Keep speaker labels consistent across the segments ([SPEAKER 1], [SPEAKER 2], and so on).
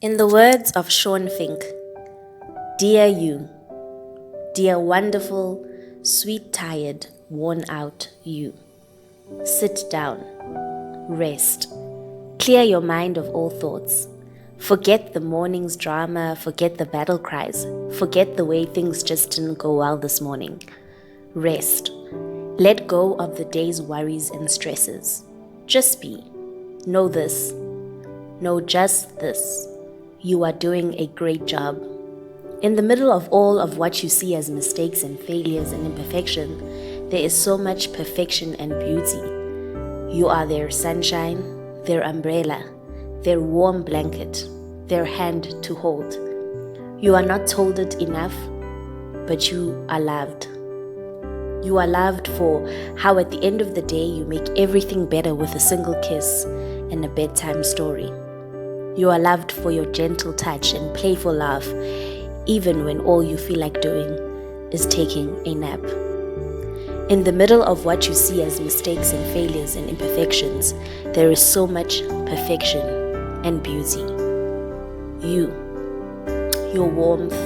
[SPEAKER 1] In the words of Sean Fink, dear you, dear wonderful, sweet, tired, worn out you, sit down, rest, clear your mind of all thoughts. Forget the morning's drama, forget the battle cries, forget the way things just didn't go well this morning. Rest. Let go of the day's worries and stresses. Just be. Know this. Know just this. You are doing a great job. In the middle of all of what you see as mistakes and failures and imperfection, there is so much perfection and beauty. You are their sunshine, their umbrella, their warm blanket, their hand to hold. You are not told it enough, but you are loved. You are loved for how at the end of the day you make everything better with a single kiss and a bedtime story. You are loved for your gentle touch and playful laugh, even when all you feel like doing is taking a nap. In the middle of what you see as mistakes and failures and imperfections, there is so much perfection and beauty. You, your warmth,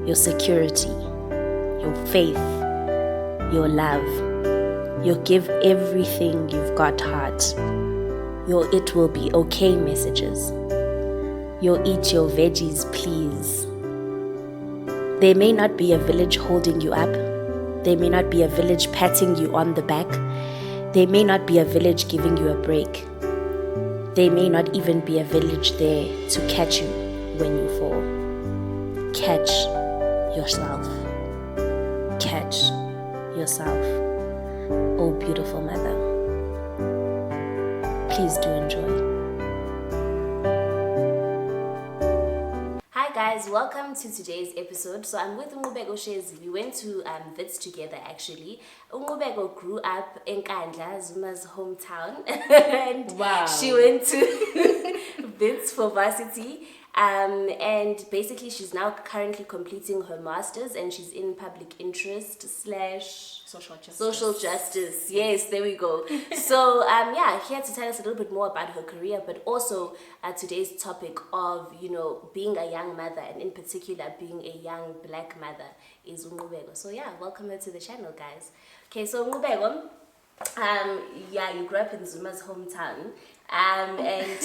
[SPEAKER 1] your security, your faith, your love, your give everything you've got heart, your it will be okay messages, your eat your veggies please. There may not be a village holding you up, there may not be a village patting you on the back, there may not be a village giving you a break, there may not even be a village there to catch you when you fall. Catch yourself. Catch yourself. Oh, beautiful mother. Please do enjoy. Hi guys, welcome to today's episode. So I'm with Nqubeko Shezi. We went to Wits together actually. Nqubeko grew up in Kandla, Zuma's hometown. And
[SPEAKER 2] wow.
[SPEAKER 1] She went to Wits for varsity. And basically she's now currently completing her master's and she's in public interest / social justice. Yes, there we go. So here to tell us a little bit more about her career, but also today's topic of being a young mother, and in particular being a young black mother, is Nqubeko. So welcome her to the channel, guys. Okay, so Nqubeko, you grew up in Zuma's hometown, and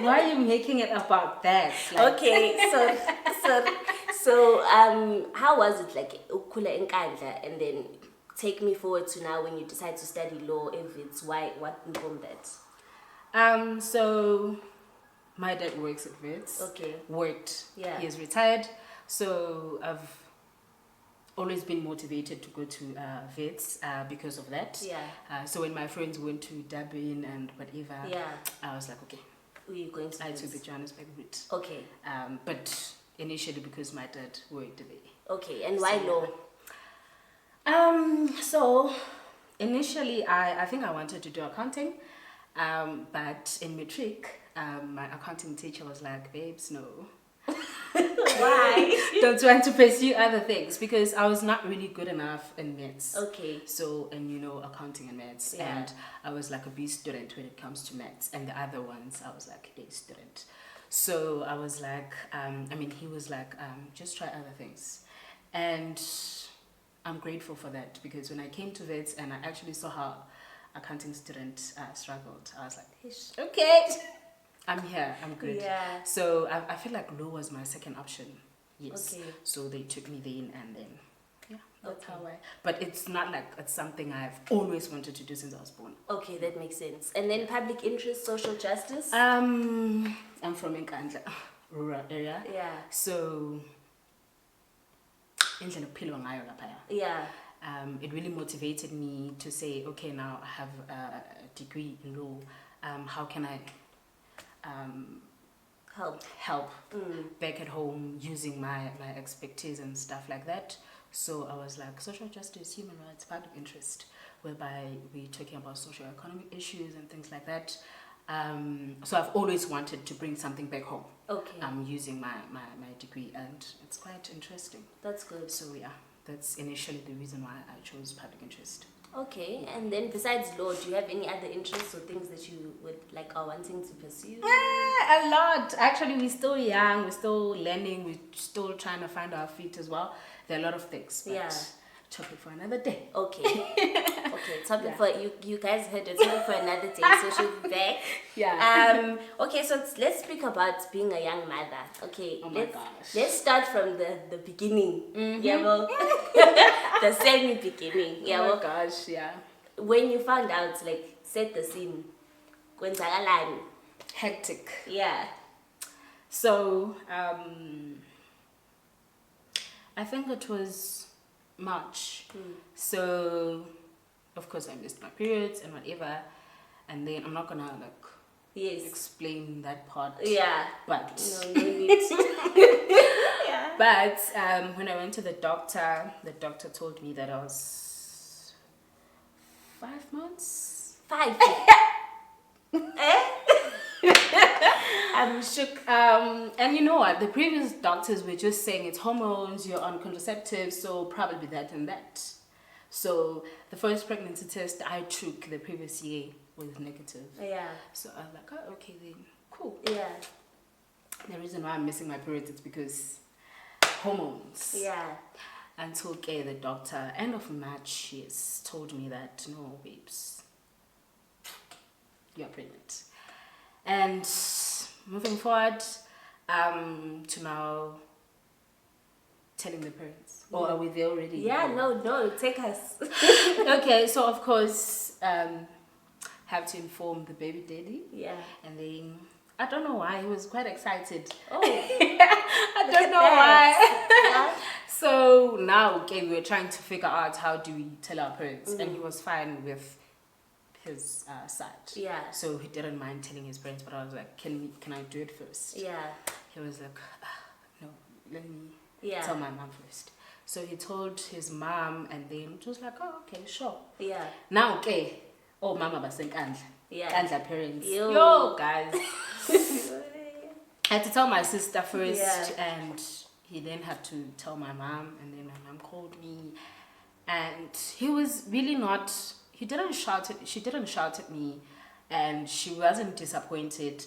[SPEAKER 2] why are you making it about that?
[SPEAKER 1] Okay, so how was it like ukula in Kandla, and then take me forward to now when you decide to study law if it's what informed that?
[SPEAKER 2] So my dad works at Wits.
[SPEAKER 1] Okay.
[SPEAKER 2] Worked.
[SPEAKER 1] Yeah.
[SPEAKER 2] He is retired. So I've always been motivated to go to Wits because of that.
[SPEAKER 1] Yeah.
[SPEAKER 2] So when my friends went to Durban and whatever, I was like, okay,
[SPEAKER 1] we're going to.
[SPEAKER 2] I took the Johannesburg route.
[SPEAKER 1] Okay.
[SPEAKER 2] But initially because my dad worked there.
[SPEAKER 1] Okay, and why law?
[SPEAKER 2] So initially I think I wanted to do accounting, but in matric, my accounting teacher was like, babes, no.
[SPEAKER 1] Why?
[SPEAKER 2] Don't want to pursue other things because I was not really good enough in maths.
[SPEAKER 1] Okay.
[SPEAKER 2] So, and accounting and maths.
[SPEAKER 1] Yeah.
[SPEAKER 2] And I was like a B student when it comes to maths. And the other ones, I was like A student. So I was like, he was like, just try other things. And I'm grateful for that because when I came to Wits and I actually saw how accounting students struggled, I was like, okay, I'm here, I'm good.
[SPEAKER 1] Yeah.
[SPEAKER 2] So I feel like law was my second option. Yes.
[SPEAKER 1] Okay.
[SPEAKER 2] So they took me in and then, that's
[SPEAKER 1] Okay.
[SPEAKER 2] how but it's not like it's something I've always wanted to do since I was born.
[SPEAKER 1] Okay, that makes sense. And then public interest, social justice?
[SPEAKER 2] I'm from Nkandla, rural area.
[SPEAKER 1] Yeah.
[SPEAKER 2] So
[SPEAKER 1] Yeah.
[SPEAKER 2] it really motivated me to say, okay, now I have a degree in law. How can I help back at home using my expertise and stuff like that? So I was like, social justice, human rights, public interest, whereby we're talking about socio-economic issues and things like that. So I've always wanted to bring something back home.
[SPEAKER 1] Okay.
[SPEAKER 2] Using my degree, and it's quite interesting.
[SPEAKER 1] That's good.
[SPEAKER 2] So that's initially the reason why I chose public interest.
[SPEAKER 1] Okay, and then besides law, do you have any other interests or things that you would like are wanting to pursue?
[SPEAKER 2] A lot. Actually, we're still young. We're still learning. We're still trying to find our feet as well. There are a lot of things. But
[SPEAKER 1] Yeah.
[SPEAKER 2] topic for another day.
[SPEAKER 1] Okay. Okay, topic
[SPEAKER 2] Yeah.
[SPEAKER 1] for you guys heard it, topic for another day, so she'll be back.
[SPEAKER 2] Yeah.
[SPEAKER 1] Okay, so let's speak about being a young mother. Okay,
[SPEAKER 2] Oh my gosh.
[SPEAKER 1] let's start from the beginning. Yeah, well, the semi beginning. Yeah,
[SPEAKER 2] Oh
[SPEAKER 1] well,
[SPEAKER 2] my gosh, yeah.
[SPEAKER 1] when you found out, like, set the scene. Kwenzakalani.
[SPEAKER 2] Hectic.
[SPEAKER 1] Yeah.
[SPEAKER 2] So, I think it was March. So, of course, I missed my periods and whatever. And then I'm not gonna
[SPEAKER 1] Yes.
[SPEAKER 2] explain that part.
[SPEAKER 1] Yeah.
[SPEAKER 2] But
[SPEAKER 1] No need. Yeah.
[SPEAKER 2] but when I went to the doctor told me that I was 5 months.
[SPEAKER 1] 5. Eh? I'm shook.
[SPEAKER 2] And you know what? The previous doctors were just saying it's hormones, you're on contraceptives, so probably that and that. So the first pregnancy test I took the previous year was negative.
[SPEAKER 1] Yeah.
[SPEAKER 2] So I was like, oh, okay then, cool.
[SPEAKER 1] Yeah.
[SPEAKER 2] The reason why I'm missing my periods is because hormones.
[SPEAKER 1] Yeah.
[SPEAKER 2] Until the doctor, end of March, yes, told me that, no, babes, you're pregnant. And moving forward to now telling the parents. Or are we there already?
[SPEAKER 1] Yeah, no, take us.
[SPEAKER 2] Okay, so of course, have to inform the baby daddy.
[SPEAKER 1] Yeah.
[SPEAKER 2] And then, I don't know why, he was quite excited.
[SPEAKER 1] Oh.
[SPEAKER 2] I don't know why. So now, we were trying to figure out how do we tell our parents. And he was fine with his side.
[SPEAKER 1] Yeah.
[SPEAKER 2] So he didn't mind telling his parents, but I was like, can I do it first?
[SPEAKER 1] Yeah.
[SPEAKER 2] He was like, no, let me
[SPEAKER 1] Yeah.
[SPEAKER 2] tell my mom first. So he told his mom, and then it was like, oh, okay, sure.
[SPEAKER 1] Yeah.
[SPEAKER 2] Now, oh, mama basenkandla.
[SPEAKER 1] Yeah.
[SPEAKER 2] Kandla parents.
[SPEAKER 1] Yo.
[SPEAKER 2] Yo, guys. I had to tell my sister first,
[SPEAKER 1] Yeah.
[SPEAKER 2] and he then had to tell my mom, and then my mom called me, and he was really not. She didn't shout at me, and she wasn't disappointed.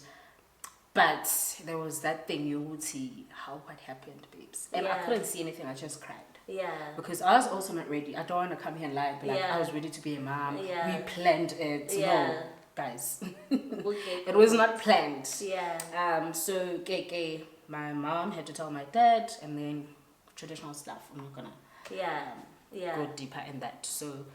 [SPEAKER 2] But there was that thing, you would see what happened, babes. And I
[SPEAKER 1] Yeah.
[SPEAKER 2] couldn't see anything, I just cried.
[SPEAKER 1] Yeah.
[SPEAKER 2] Because I was also not ready. I don't want to come here and lie, but
[SPEAKER 1] Yeah.
[SPEAKER 2] I was ready to be a mom.
[SPEAKER 1] Yeah.
[SPEAKER 2] We planned it.
[SPEAKER 1] Yeah.
[SPEAKER 2] No, guys.
[SPEAKER 1] Okay.
[SPEAKER 2] It was not planned.
[SPEAKER 1] Yeah.
[SPEAKER 2] So my mom had to tell my dad, and then traditional stuff. I'm not gonna
[SPEAKER 1] Yeah.
[SPEAKER 2] go deeper in that. So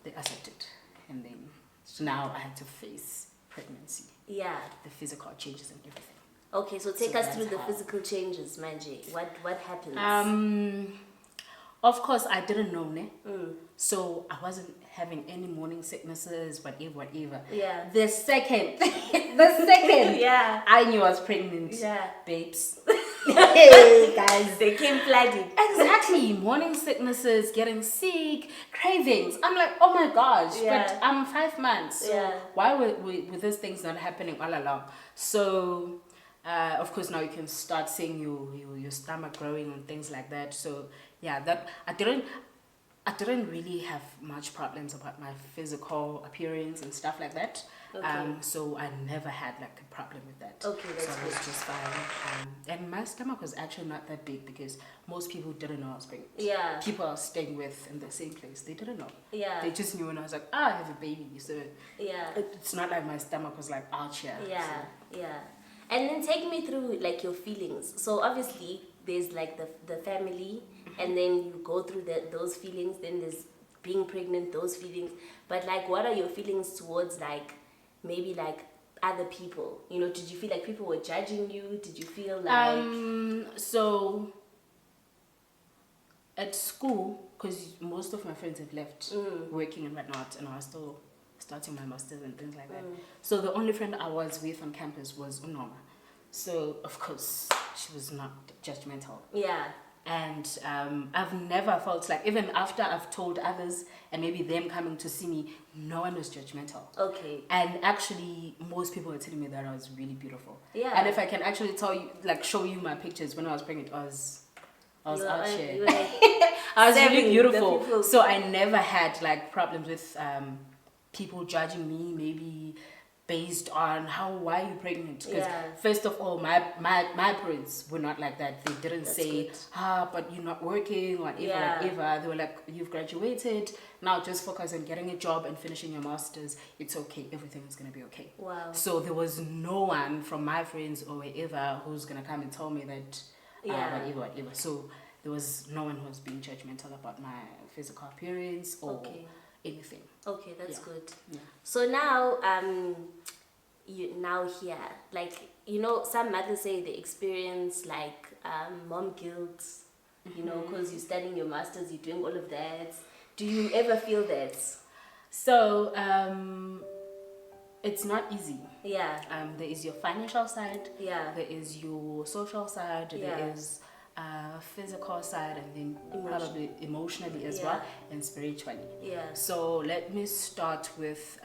[SPEAKER 2] they accepted, and then so now I had to face pregnancy,
[SPEAKER 1] Yeah.
[SPEAKER 2] the physical changes and everything.
[SPEAKER 1] Okay, so take
[SPEAKER 2] So
[SPEAKER 1] us through
[SPEAKER 2] that's
[SPEAKER 1] the
[SPEAKER 2] how.
[SPEAKER 1] physical changes, Manje. What happens?
[SPEAKER 2] Of course, I didn't know, ne? So I wasn't having any morning sicknesses, whatever.
[SPEAKER 1] Yeah.
[SPEAKER 2] The second,
[SPEAKER 1] Yeah.
[SPEAKER 2] I knew I was pregnant.
[SPEAKER 1] Yeah.
[SPEAKER 2] Babes. Hey, guys.
[SPEAKER 1] They came flooding.
[SPEAKER 2] Exactly. Morning sicknesses, getting sick, cravings. I'm like, oh my gosh.
[SPEAKER 1] Yeah.
[SPEAKER 2] But I'm 5 months. So
[SPEAKER 1] Yeah.
[SPEAKER 2] why were these things not happening all along? So, of course, now you can start seeing your stomach growing and things like that. So, yeah, that I didn't really have much problems about my physical appearance and stuff like that.
[SPEAKER 1] Okay.
[SPEAKER 2] So I never had like a problem with that.
[SPEAKER 1] Okay, that's
[SPEAKER 2] so I was
[SPEAKER 1] good.
[SPEAKER 2] just fine. And my stomach was actually not that big because most people didn't know I was pregnant.
[SPEAKER 1] Yeah.
[SPEAKER 2] People I was staying with in the same place, they didn't know.
[SPEAKER 1] Yeah.
[SPEAKER 2] They just knew, and I was like, I have a baby. So
[SPEAKER 1] Yeah.
[SPEAKER 2] it's not like my stomach was like ouch here.
[SPEAKER 1] Yeah.
[SPEAKER 2] So,
[SPEAKER 1] Yeah. And then take me through like your feelings. So obviously there's like the family, and then you go through those feelings. Then there's being pregnant, those feelings. But like, what are your feelings towards like maybe like other people? You know, did you feel like people were judging you? Did you feel like
[SPEAKER 2] so at school, because most of my friends have left working and whatnot, and I was still starting my masters and things like that. So the only friend I was with on campus was Unoma. So of course she was not judgmental.
[SPEAKER 1] Yeah.
[SPEAKER 2] And I've never felt like, even after I've told others and maybe them coming to see me, no one was judgmental.
[SPEAKER 1] Okay.
[SPEAKER 2] And actually, most people were telling me that I was really beautiful.
[SPEAKER 1] Yeah.
[SPEAKER 2] And if I can actually tell you, like, show you my pictures when I was pregnant, I was I was
[SPEAKER 1] You
[SPEAKER 2] out
[SPEAKER 1] were-
[SPEAKER 2] here.
[SPEAKER 1] you were like
[SPEAKER 2] I was
[SPEAKER 1] serving
[SPEAKER 2] really
[SPEAKER 1] the
[SPEAKER 2] beautiful.
[SPEAKER 1] people.
[SPEAKER 2] So I never had like problems with people judging me, maybe based on why are you pregnant? Because
[SPEAKER 1] Yeah.
[SPEAKER 2] first of all, my parents were not like that. They didn't
[SPEAKER 1] That's
[SPEAKER 2] say,
[SPEAKER 1] good.
[SPEAKER 2] but you're not working, whatever,
[SPEAKER 1] Yeah.
[SPEAKER 2] whatever. They were like, you've graduated, now just focus on getting a job and finishing your master's. It's okay, everything's gonna be okay.
[SPEAKER 1] Wow.
[SPEAKER 2] So there was no one from my friends or wherever who's gonna come and tell me that
[SPEAKER 1] Yeah.
[SPEAKER 2] whatever. So there was no one who was being judgmental about my physical appearance or
[SPEAKER 1] Okay.
[SPEAKER 2] anything.
[SPEAKER 1] Okay, that's
[SPEAKER 2] Yeah.
[SPEAKER 1] good.
[SPEAKER 2] Yeah.
[SPEAKER 1] So now, you now here, like, you know, some mothers say they experience like mom guilt, you know, because you're studying your masters, you're doing all of that. Do you ever feel that?
[SPEAKER 2] So it's not easy.
[SPEAKER 1] Yeah.
[SPEAKER 2] There is your financial side.
[SPEAKER 1] Yeah.
[SPEAKER 2] There is your social side.
[SPEAKER 1] Yeah.
[SPEAKER 2] There is physical side, and then probably emotionally as
[SPEAKER 1] Yeah.
[SPEAKER 2] well, and spiritually.
[SPEAKER 1] Yeah.
[SPEAKER 2] So let me start with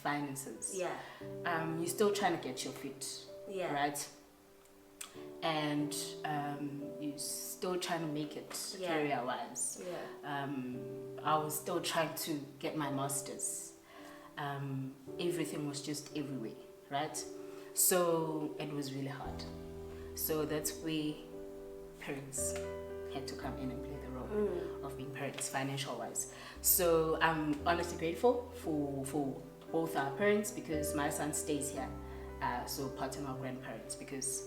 [SPEAKER 2] finances.
[SPEAKER 1] Yeah.
[SPEAKER 2] You're still trying to get your feet,
[SPEAKER 1] Yeah.
[SPEAKER 2] right? And you're still trying to make it
[SPEAKER 1] Yeah.
[SPEAKER 2] career-wise.
[SPEAKER 1] Yeah.
[SPEAKER 2] I was still trying to get my master's. Everything was just everywhere, right? So it was really hard. So that's where parents had to come in and play the role of being parents, financial-wise. So I'm honestly grateful for both our parents, because my son stays here, so paternal grandparents, because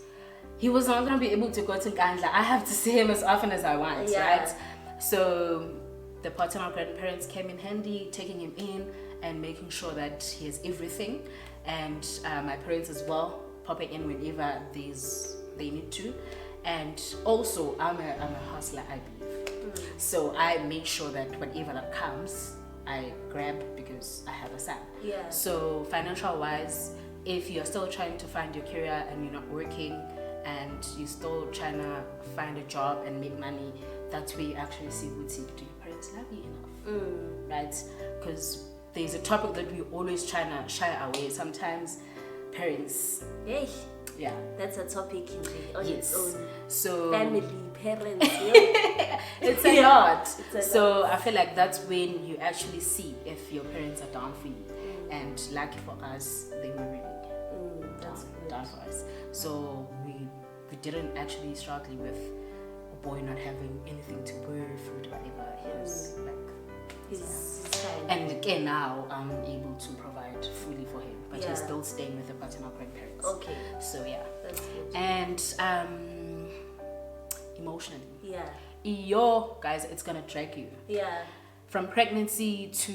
[SPEAKER 2] he was not going to be able to go to Nkandla. I have to see him as often as I want,
[SPEAKER 1] Yeah.
[SPEAKER 2] right? So the paternal grandparents came in handy, taking him in and making sure that he has everything, and my parents as well, popping in whenever they need to. And also, I'm a hustler, I believe. So I make sure that whatever that comes, I grab, because I have a son.
[SPEAKER 1] Yeah.
[SPEAKER 2] So financial wise, if you're still trying to find your career and you're not working, and you're still trying to find a job and make money, that's where you actually see, do your parents love you enough? Right? Because there's a topic that we always trying to shy away. Sometimes parents,
[SPEAKER 1] Hey,
[SPEAKER 2] yeah.
[SPEAKER 1] that's a topic on
[SPEAKER 2] Yes.
[SPEAKER 1] its own.
[SPEAKER 2] So
[SPEAKER 1] Family, parents, yeah.
[SPEAKER 2] it's a lot.
[SPEAKER 1] It's a
[SPEAKER 2] So I feel like that's when you actually see if your parents are down for you. And lucky for us, they were really
[SPEAKER 1] That's good.
[SPEAKER 2] down for us. So we didn't actually struggle with a boy not having anything to wear, food, whatever. He was like,
[SPEAKER 1] He's fine.
[SPEAKER 2] and again now I'm able to provide fully for him, but
[SPEAKER 1] Yeah.
[SPEAKER 2] he's still staying with the paternal grandparents.
[SPEAKER 1] Okay,
[SPEAKER 2] So yeah.
[SPEAKER 1] that's good.
[SPEAKER 2] And emotionally,
[SPEAKER 1] Yeah.
[SPEAKER 2] guys, it's gonna drag you
[SPEAKER 1] Yeah.
[SPEAKER 2] from pregnancy to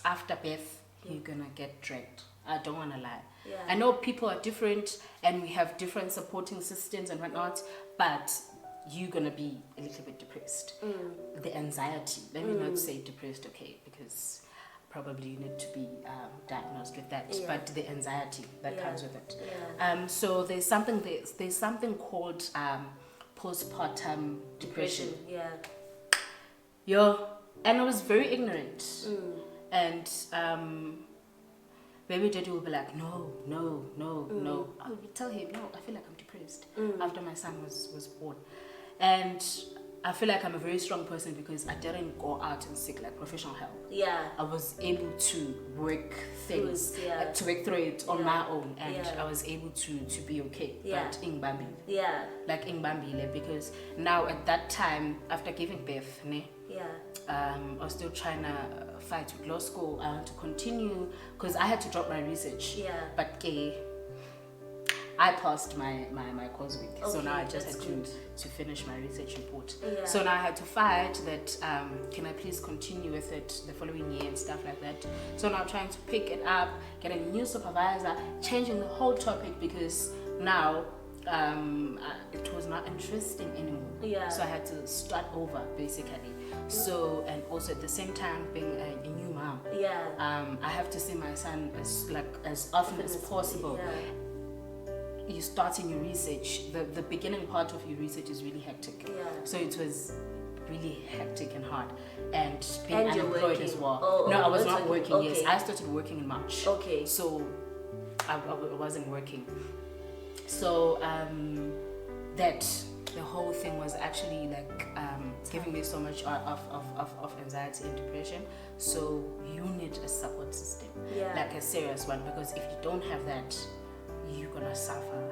[SPEAKER 2] after birth. You're gonna get dragged. I don't want to lie.
[SPEAKER 1] Yeah.
[SPEAKER 2] I know people are different and we have different supporting systems and whatnot, but you're gonna be a little bit depressed. The anxiety, let me not say depressed, okay, because probably you need to be diagnosed with that,
[SPEAKER 1] Yeah.
[SPEAKER 2] but the anxiety that comes with it.
[SPEAKER 1] Yeah.
[SPEAKER 2] So there's something called postpartum depression.
[SPEAKER 1] Yeah.
[SPEAKER 2] And I was very ignorant. And baby daddy will be like, no. I would tell him, no, I feel like I'm depressed after my son was born. And I feel like I'm a very strong person because I didn't go out and seek like professional help.
[SPEAKER 1] Yeah.
[SPEAKER 2] I was able to work things, to work through it on my own, and I was able to be okay.
[SPEAKER 1] Yeah.
[SPEAKER 2] But in Bambi,
[SPEAKER 1] Yeah.
[SPEAKER 2] like in Bambi, because now at that time after giving birth,
[SPEAKER 1] Yeah.
[SPEAKER 2] I was still trying to fight with law school. I want to continue because I had to drop my research.
[SPEAKER 1] Yeah.
[SPEAKER 2] But I passed my coursework, so
[SPEAKER 1] Okay,
[SPEAKER 2] now I just
[SPEAKER 1] that's
[SPEAKER 2] had
[SPEAKER 1] good.
[SPEAKER 2] to finish my research report.
[SPEAKER 1] Yeah.
[SPEAKER 2] So now I had to fight that. Can I please continue with it the following year and stuff like that? So now I'm trying to pick it up, get a new supervisor, changing the whole topic because now it was not interesting anymore.
[SPEAKER 1] Yeah.
[SPEAKER 2] So I had to start over basically. So, and also at the same time being a new mom.
[SPEAKER 1] Yeah.
[SPEAKER 2] I have to see my son as often as possible.
[SPEAKER 1] Yeah.
[SPEAKER 2] You start in your research. The beginning part of your research is really hectic.
[SPEAKER 1] Yeah.
[SPEAKER 2] So it was really hectic and hard, and being
[SPEAKER 1] And you're
[SPEAKER 2] unemployed
[SPEAKER 1] working.
[SPEAKER 2] as well.
[SPEAKER 1] Oh,
[SPEAKER 2] no, I was
[SPEAKER 1] you're
[SPEAKER 2] not
[SPEAKER 1] working.
[SPEAKER 2] working. Yes,
[SPEAKER 1] Okay.
[SPEAKER 2] I started working in March.
[SPEAKER 1] Okay.
[SPEAKER 2] So I wasn't working. So that the whole thing was actually like giving me so much of anxiety and depression. So you need a support system, like a serious one, because if you don't have that, you're gonna suffer.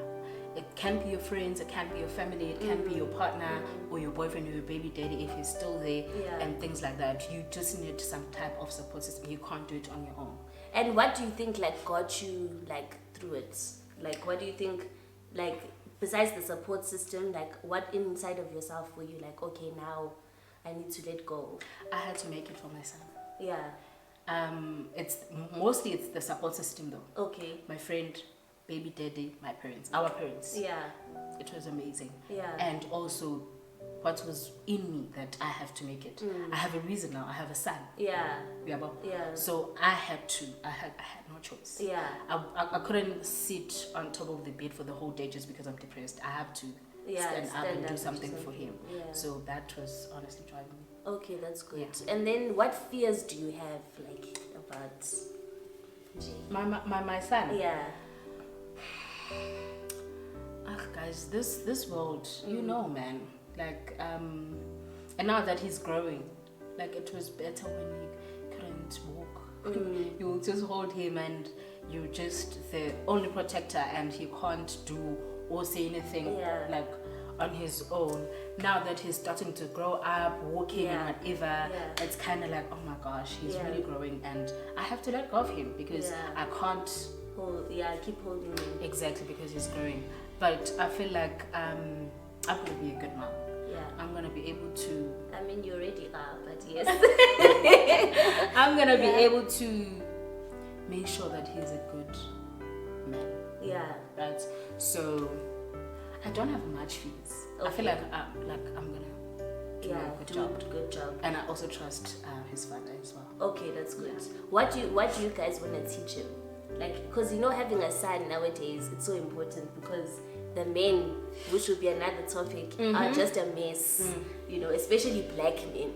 [SPEAKER 2] It can be your friends, it can be your family, it can be your partner or your boyfriend or your baby daddy if he's still there, and things like that. You just need some type of support system. You can't do it on your own.
[SPEAKER 1] And what do you think like got you like through it? Like what do you think, like besides the support system, like what inside of yourself were you like, okay, now I need to let go?
[SPEAKER 2] I had to make it for my son.
[SPEAKER 1] Yeah.
[SPEAKER 2] It's mostly the support system though.
[SPEAKER 1] Okay.
[SPEAKER 2] My friend, baby daddy, my parents, our parents.
[SPEAKER 1] Yeah.
[SPEAKER 2] It was amazing.
[SPEAKER 1] Yeah.
[SPEAKER 2] And also what was in me that I have to make it. I have a reason now. I have a son.
[SPEAKER 1] Yeah.
[SPEAKER 2] Yeah.
[SPEAKER 1] Yeah.
[SPEAKER 2] So I had no choice.
[SPEAKER 1] Yeah.
[SPEAKER 2] I couldn't sit on top of the bed for the whole day just because I'm depressed. I have to stand up and do something for him.
[SPEAKER 1] Yeah.
[SPEAKER 2] So that was honestly driving me.
[SPEAKER 1] Okay, that's good. Yeah. And then what fears do you have like about
[SPEAKER 2] my son?
[SPEAKER 1] Yeah.
[SPEAKER 2] Guys, this world, you know, man, like and now that he's growing, like it was better when he couldn't walk. You will just hold him and you're just the only protector, and he can't do or say anything like on his own. Now that he's starting to grow up, walking and whatever, it's kind of like, oh my gosh, he's really growing, and I have to let go of him because I can't
[SPEAKER 1] keep holding him.
[SPEAKER 2] Exactly, because he's growing. But I feel like I'm gonna be a good mom. Yeah. I'm gonna be able to.
[SPEAKER 1] I mean, you already are, but yes.
[SPEAKER 2] I'm gonna be able to make sure that he's a good man.
[SPEAKER 1] Yeah.
[SPEAKER 2] Right. So I don't have much fears. Okay. I feel like I'm gonna do a good job. And I also trust his father as well.
[SPEAKER 1] Okay, that's good. Yeah. What do you guys want to teach him? Like, because you know, having a son nowadays, it's so important because the men, which would be another topic, are just a mess. You know, especially black men.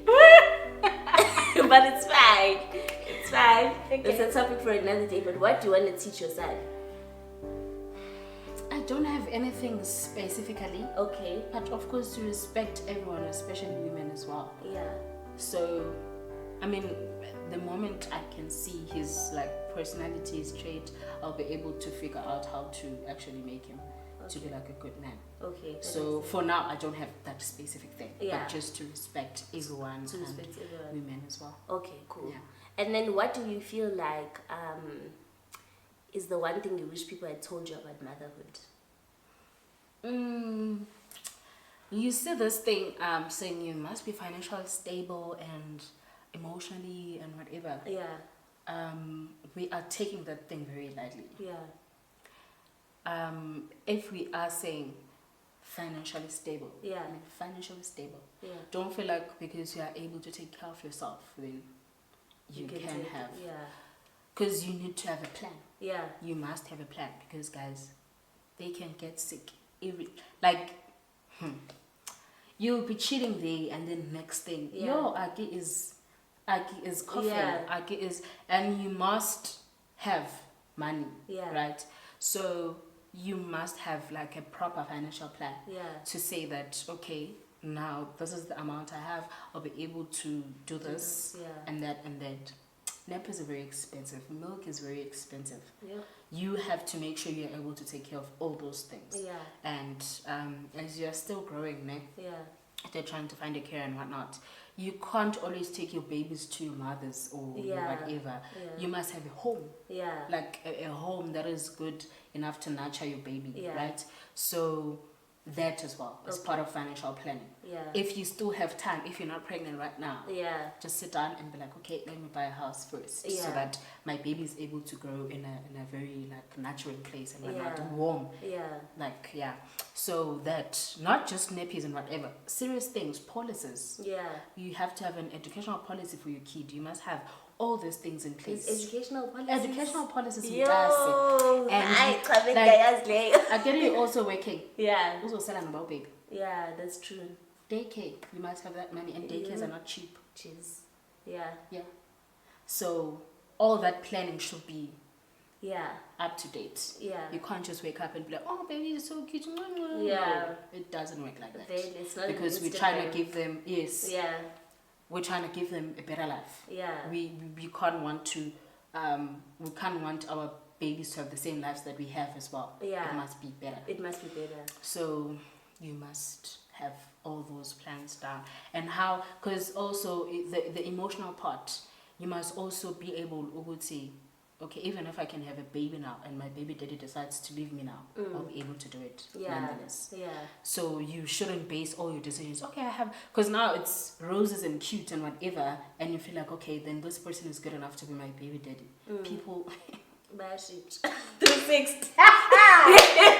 [SPEAKER 1] But it's fine. It's fine. Okay. It's a topic for another day. But what do you want to teach your son?
[SPEAKER 2] I don't have anything specifically.
[SPEAKER 1] Okay.
[SPEAKER 2] But of course, to respect everyone, especially women as well.
[SPEAKER 1] Yeah.
[SPEAKER 2] So, I mean, the moment I can see his like personality, his trait, I'll be able to figure out how to actually make him to be like a good man.
[SPEAKER 1] Okay.
[SPEAKER 2] So for now, I don't have that specific thing.
[SPEAKER 1] Yeah.
[SPEAKER 2] But just to respect everyone women as well.
[SPEAKER 1] Okay, cool.
[SPEAKER 2] Yeah.
[SPEAKER 1] And then what do you feel like is the one thing you wish people had told you about motherhood?
[SPEAKER 2] You see this thing saying you must be financially stable and emotionally and whatever.
[SPEAKER 1] Yeah.
[SPEAKER 2] We are taking that thing very lightly.
[SPEAKER 1] Yeah.
[SPEAKER 2] If we are saying financially stable, financially stable, don't feel like because you are able to take care of yourself, then you can have.
[SPEAKER 1] Yeah.
[SPEAKER 2] Because you need to have a plan.
[SPEAKER 1] Yeah.
[SPEAKER 2] You must have a plan because guys, they can get sick. You'll be chilling there and then next thing, Aki is coughing. Aki is, and you must have money. Yeah. Right. So you must have like a proper financial plan. Yeah. To say that now this is the amount I have. I'll be able to do this. Yeah. And that and that. Nappies are very expensive. Milk is very expensive. Yeah. You have to make sure you're able to take care of all those things. Yeah. And as you're still growing, they're trying to find a care and whatnot. You can't always take your babies to your mothers or whatever. Yeah. You must have a home. Yeah. Like a home that is good enough to nurture your baby, right? So that as well is part of financial planning. Yeah. If you still have time, if you're not pregnant right now, just sit down and be like, okay, let me buy a house first, so that my baby is able to grow in a very like nurturing place and whatnot, warm. Yeah. So that not just nappies and whatever, serious things, policies. Yeah. You have to have an educational policy for your kid. You must have all those things in place.
[SPEAKER 1] Educational policies.
[SPEAKER 2] Educational policies.
[SPEAKER 1] And I
[SPEAKER 2] get you also working.
[SPEAKER 1] Yeah.
[SPEAKER 2] Also selling about baby.
[SPEAKER 1] Yeah, that's true.
[SPEAKER 2] Daycare, you must have that money, and daycares are not cheap.
[SPEAKER 1] Jeez. Yeah.
[SPEAKER 2] Yeah. So all that planning should be
[SPEAKER 1] Yeah.
[SPEAKER 2] up to date.
[SPEAKER 1] Yeah.
[SPEAKER 2] You can't just wake up and be like, oh, baby, you're so cute.
[SPEAKER 1] Yeah.
[SPEAKER 2] No, it doesn't work like that.
[SPEAKER 1] It's not
[SPEAKER 2] because we're trying to give them, yes. Yeah. We're trying to give them a better life. Yeah. We can't want to, we can't want our babies to have the same lives that we have as well. Yeah. It must be better. It must be better. So you must have all those plans down. And how, because also the emotional part, you must also be able to say, okay, even if I can have a baby now and my baby daddy decides to leave me now, I'll be able to do it nonetheless. Yeah. So you shouldn't base all your decisions, okay, I have, because now it's roses and cute and whatever, and you feel like, okay, then this person is good enough to be my baby daddy. People... Bash it. 360.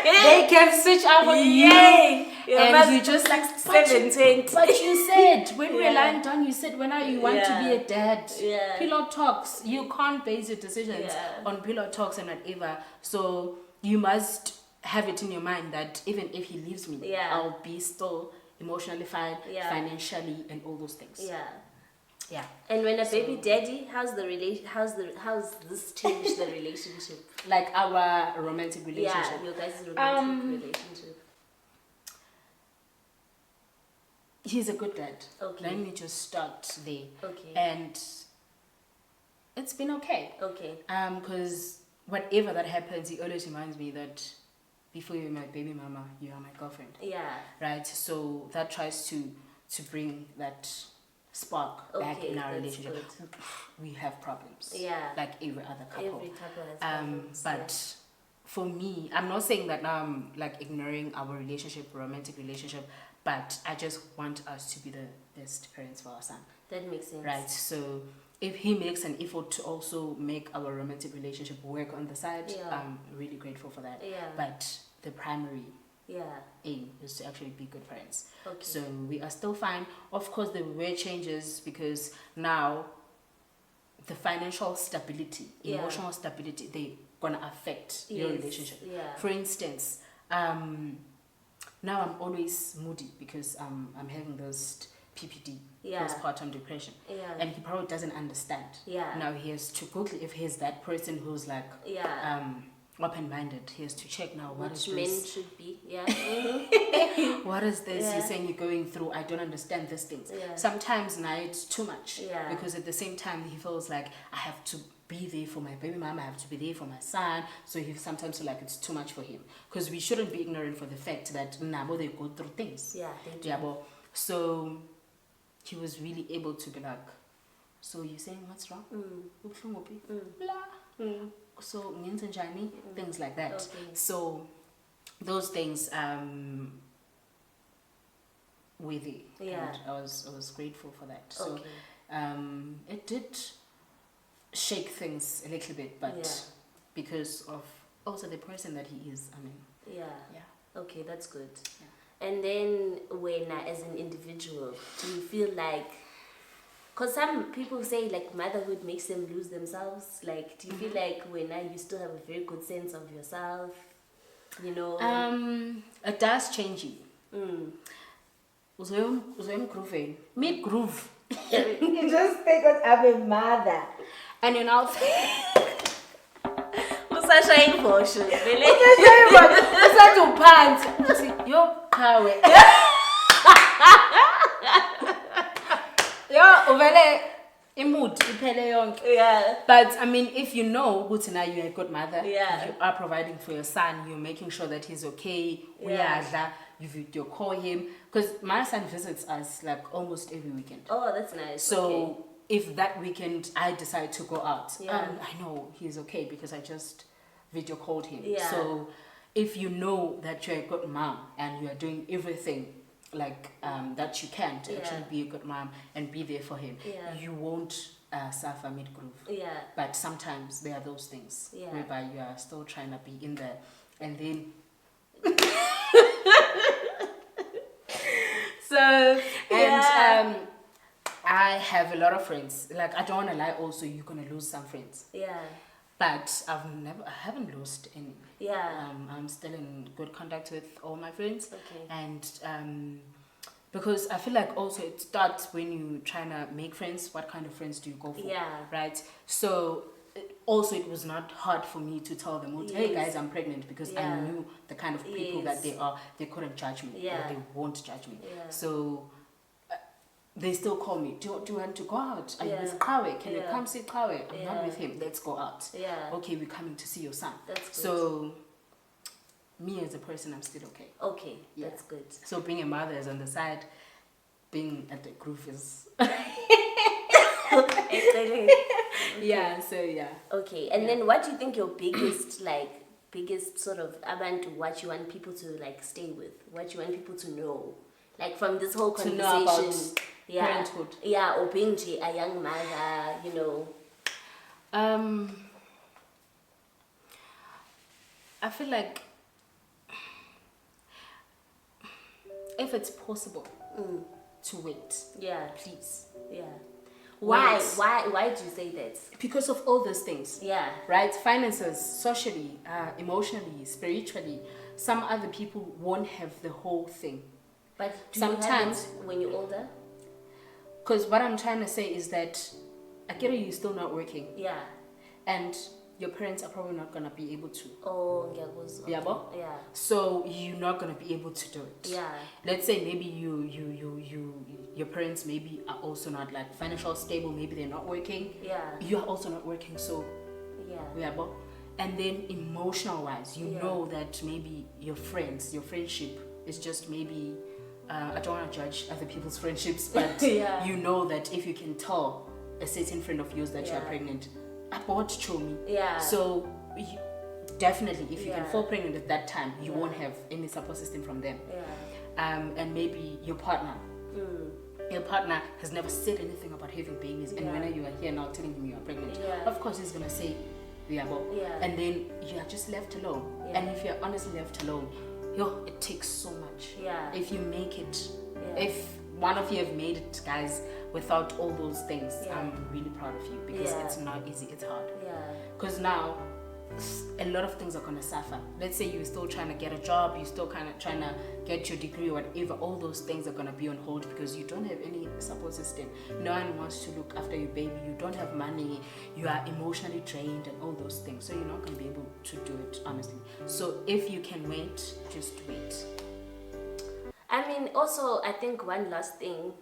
[SPEAKER 2] They can switch up on you. And you just like 720. But you said, when we're lying down, you said, when you want to be a dad. Yeah. Pillow talks. You can't base your decisions on pillow talks and whatever. So you must have it in your mind that even if he leaves me, I'll be still emotionally fine, financially, and all those things. Yeah. Yeah. And when a baby daddy, how's this changed the relationship? Like our romantic relationship. Yeah, your guys' romantic relationship. He's a good dad. Okay. Let me just start there. Okay. And it's been okay. Okay. Because whatever that happens, he always reminds me that before you're my baby mama, you are my girlfriend. Yeah. Right? So that tries to bring that spark back in our relationship. Good. We have problems. Yeah. Like every other couple. Every couple has problems. But for me, I'm not saying that now I'm like ignoring our relationship, romantic relationship, but I just want us to be the best parents for our son. That makes sense. Right. So if he makes an effort to also make our romantic relationship work on the side, I'm really grateful for that. Yeah. But the primary aim is to actually be good parents. Okay. So we are still fine. Of course, there were changes because now the financial stability, emotional stability, they're gonna affect your relationship. Yeah. For instance, now I'm always moody because I'm having those PPD, postpartum depression, and he probably doesn't understand. Yeah. Now he has to quickly, if he's that person who's like open-minded, he has to check now what is this. Men should be, what is this? Yeah. You're saying you're going through. I don't understand these things. Yeah. Sometimes now it's too much because at the same time he feels like I have to be there for my baby mama, I have to be there for my son. So he sometimes feel like it's too much for him because we shouldn't be ignorant for the fact that Nabo they go through things. Yeah, they do. Yeah, but so he was really able to be like, so you're saying what's wrong? So things like that. Okay. So those things were there. Yeah. And I was grateful for that. So it did shake things a little bit, but because of also the person that he is, I mean. Yeah. Okay, that's good. Yeah. And then when as an individual, do you feel like, because some people say like motherhood makes them lose themselves, like do you feel like when you still have a very good sense of yourself, you know? It does change you. Mid groove. You just think I'm a mother. And you now Usashaying vosho. Usashaying pants. Yo, kawe. Yeah. But I mean, if you know now you're a good mother, you are providing for your son, you're making sure that he's okay, you video call him, because my son visits us like almost every weekend. Oh, that's nice. So if that weekend I decide to go out, I know he's okay because I just video called him. Yeah. So if you know that you're a good mom and you are doing everything like that you can to actually be a good mom and be there for him, you won't suffer mid-groove. Yeah. But sometimes there are those things whereby you are still trying to be in there, and then so I have a lot of friends. Like I don't want to lie. Also, you're gonna lose some friends. Yeah. But I haven't lost any. Yeah. I'm still in good contact with all my friends. Okay. And because I feel like also it starts when you trying to make friends. What kind of friends do you go for? Yeah. Right. So also it was not hard for me to tell them, hey guys, I'm pregnant, because I knew the kind of people that they are. They couldn't judge me, or they won't judge me. So they still call me, do you want to go out? Are you with Kawe? Can you come see Kawe? I'm not with him, let's go out. Okay, we're coming to see your son.
[SPEAKER 1] That's good.
[SPEAKER 2] So me as a person, I'm still okay.
[SPEAKER 1] Okay, that's good.
[SPEAKER 2] So being a mother is on the side, being at the groove is
[SPEAKER 1] Okay.
[SPEAKER 2] yeah, so yeah.
[SPEAKER 1] Okay, and then what do you think your biggest sort of abantu, what you want people to like stay with, what you want people to know, like from this whole conversation,
[SPEAKER 2] to know about parenthood,
[SPEAKER 1] or being a young mother, you know?
[SPEAKER 2] I feel like if it's possible to wait, please.
[SPEAKER 1] Why do you say that?
[SPEAKER 2] Because of all those things. Right? Finances, socially, emotionally, spiritually. Some other people won't have the whole thing.
[SPEAKER 1] But
[SPEAKER 2] sometimes
[SPEAKER 1] you have it when you're older?
[SPEAKER 2] Because what I'm trying to say is that Akira, you're still not working. And your parents are probably not gonna be able to.
[SPEAKER 1] Oh, yeah.
[SPEAKER 2] So you're not gonna be able to do it. Let's say maybe your parents maybe are also not like financially stable. Maybe they're not working. You are also not working. So and then emotional wise, you know that maybe your friendship is just maybe. I don't want to judge other people's friendships, but you know that if you can tell a certain friend of yours that you are pregnant, about Chomi. So definitely, if you can fall pregnant at that time, you won't have any support system from them. And maybe your partner. Your partner has never said anything about having babies, and when you are here now telling him you are pregnant, of course he's gonna say, and then you are just left alone. And if you're honestly left alone, it takes so much. If you make it, if one of you have made it, guys, without all those things, I'm really proud of you, because it's not easy, it's hard. Because now a lot of things are going to suffer. Let's say you're still trying to get a job, you're still kind of trying to get your degree or whatever, all those things are going to be on hold because you don't have any support system. No one wants to look after your baby, you don't have money, you are emotionally drained and all those things, so you're not going to be able to do it, honestly. So if you can wait, just wait.
[SPEAKER 1] I mean, also, I think one last thing,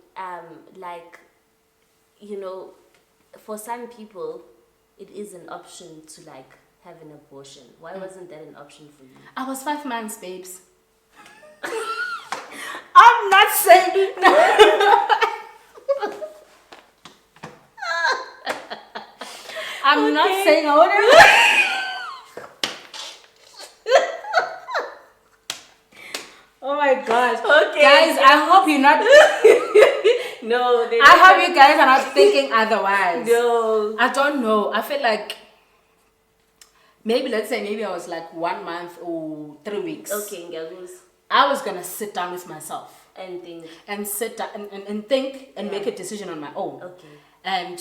[SPEAKER 1] for some people, it is an option to have an abortion. Why wasn't that an option for you?
[SPEAKER 2] I was 5 months, babes. I'm not saying I'm not saying I wouldn't. Oh my gosh.
[SPEAKER 1] Okay.
[SPEAKER 2] Guys, I hope you're not
[SPEAKER 1] No,
[SPEAKER 2] I hope you guys are not thinking otherwise.
[SPEAKER 1] No.
[SPEAKER 2] I don't know. I feel like maybe I was like 1 month or 3 weeks.
[SPEAKER 1] Okay, Ngiyakuzwa.
[SPEAKER 2] I was gonna sit down with myself
[SPEAKER 1] and think
[SPEAKER 2] and think and make a decision on my own.
[SPEAKER 1] Okay.
[SPEAKER 2] And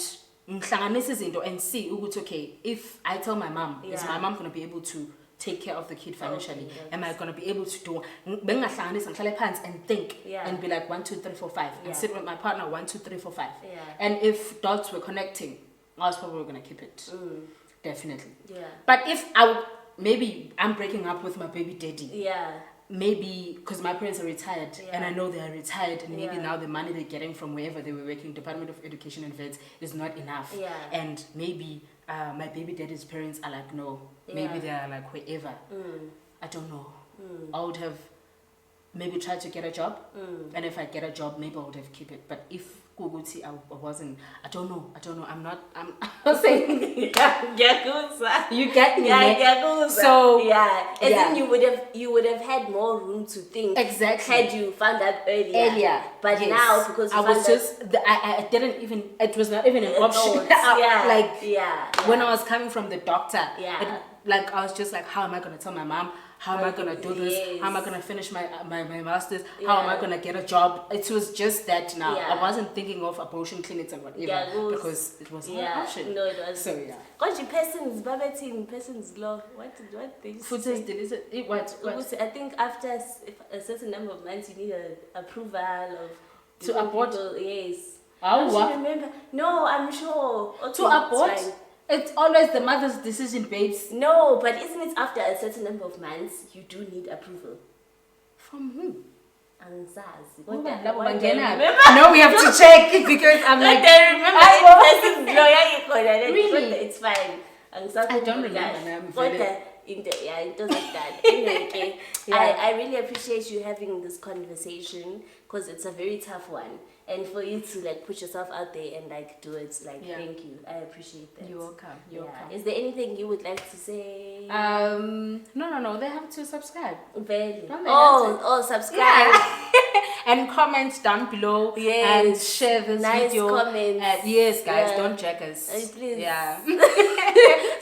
[SPEAKER 2] see, okay, if I tell my mom, is my mom gonna be able to take care of the kid financially?
[SPEAKER 1] Okay,
[SPEAKER 2] am I gonna be able to do and think and be like 1, 2, 3, 4, 5 and sit with my partner 1, 2, 3, 4, 5. And if dots were connecting, I was probably gonna keep it. Definitely. But if maybe I'm breaking up with my baby daddy. Maybe because my parents are retired and I know they are retired, and maybe now the money they're getting from wherever they were working, Department of Education and Vets, is not enough. And maybe my baby daddy's parents are like, no, maybe they are like wherever. I don't know. I would have maybe tried to get a job, and if I get a job, maybe I would have kept it. But if Kuguti, I wasn't. I don't know. I'm not saying. You get me. So
[SPEAKER 1] then you would have had more room to think.
[SPEAKER 2] Exactly.
[SPEAKER 1] Had you found out earlier. But now, because
[SPEAKER 2] I didn't even. It was not even an option. When I was coming from the doctor. I was just like, how am I gonna tell my mom? How am I gonna do this? How am I gonna finish my masters? How am I gonna get a job? It was just that now. I wasn't thinking of abortion clinics and whatever because it was not an option.
[SPEAKER 1] No, it was.
[SPEAKER 2] So
[SPEAKER 1] Because person's law. What they say?
[SPEAKER 2] What?
[SPEAKER 1] I think after a certain number of months, you need an approval of
[SPEAKER 2] to abort.
[SPEAKER 1] People, yes.
[SPEAKER 2] I
[SPEAKER 1] don't remember. No, I'm sure. Okay,
[SPEAKER 2] to abort. It's always the mother's decision, babes.
[SPEAKER 1] No, but isn't it after a certain number of months you do need approval?
[SPEAKER 2] From who?
[SPEAKER 1] Angizazi.
[SPEAKER 2] Who
[SPEAKER 1] Kodwa-
[SPEAKER 2] that love
[SPEAKER 1] kodwa
[SPEAKER 2] Bangena?
[SPEAKER 1] remember-
[SPEAKER 2] No, we have to check because I'm
[SPEAKER 1] Like,
[SPEAKER 2] like,
[SPEAKER 1] I remember
[SPEAKER 2] I
[SPEAKER 1] the person's lawyer ikhona.
[SPEAKER 2] Really?
[SPEAKER 1] Kodwa it's fine.
[SPEAKER 2] I don't remember now,
[SPEAKER 1] Kodwa yeah, it doesn't that. Anyway, okay.
[SPEAKER 2] Yeah.
[SPEAKER 1] I really appreciate you having this conversation because it's a very tough one. And for you to like put yourself out there and like do it, like
[SPEAKER 2] Yeah.
[SPEAKER 1] thank you. I appreciate that.
[SPEAKER 2] You're welcome. You're welcome.
[SPEAKER 1] Is there anything you would like to say?
[SPEAKER 2] No. They have to subscribe.
[SPEAKER 1] Very.
[SPEAKER 2] Don't they have to?
[SPEAKER 1] Subscribe.
[SPEAKER 2] And comment down below.
[SPEAKER 1] Yes.
[SPEAKER 2] And share this
[SPEAKER 1] Nice
[SPEAKER 2] video.
[SPEAKER 1] comments.
[SPEAKER 2] Yes, guys,
[SPEAKER 1] Yeah.
[SPEAKER 2] don't check us.
[SPEAKER 1] Please.
[SPEAKER 2] Yeah.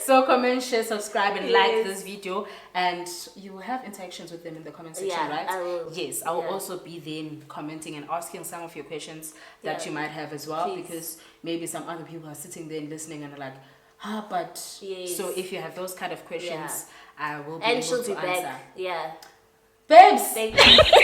[SPEAKER 2] So comment, share, subscribe, and like
[SPEAKER 1] Yes.
[SPEAKER 2] this video, and you will have interactions with them in the comment section,
[SPEAKER 1] Yeah,
[SPEAKER 2] right?
[SPEAKER 1] I will.
[SPEAKER 2] Yes, I will
[SPEAKER 1] Yeah.
[SPEAKER 2] also be there commenting and asking some of your questions that
[SPEAKER 1] Yeah.
[SPEAKER 2] you might have as well,
[SPEAKER 1] Please.
[SPEAKER 2] because maybe some other people are sitting there and listening and are like, but
[SPEAKER 1] Yes.
[SPEAKER 2] so if you have those kind of questions, I will be
[SPEAKER 1] And
[SPEAKER 2] able
[SPEAKER 1] she'll
[SPEAKER 2] to
[SPEAKER 1] be
[SPEAKER 2] answer.
[SPEAKER 1] back. Yeah.
[SPEAKER 2] Babes,
[SPEAKER 1] Thank you.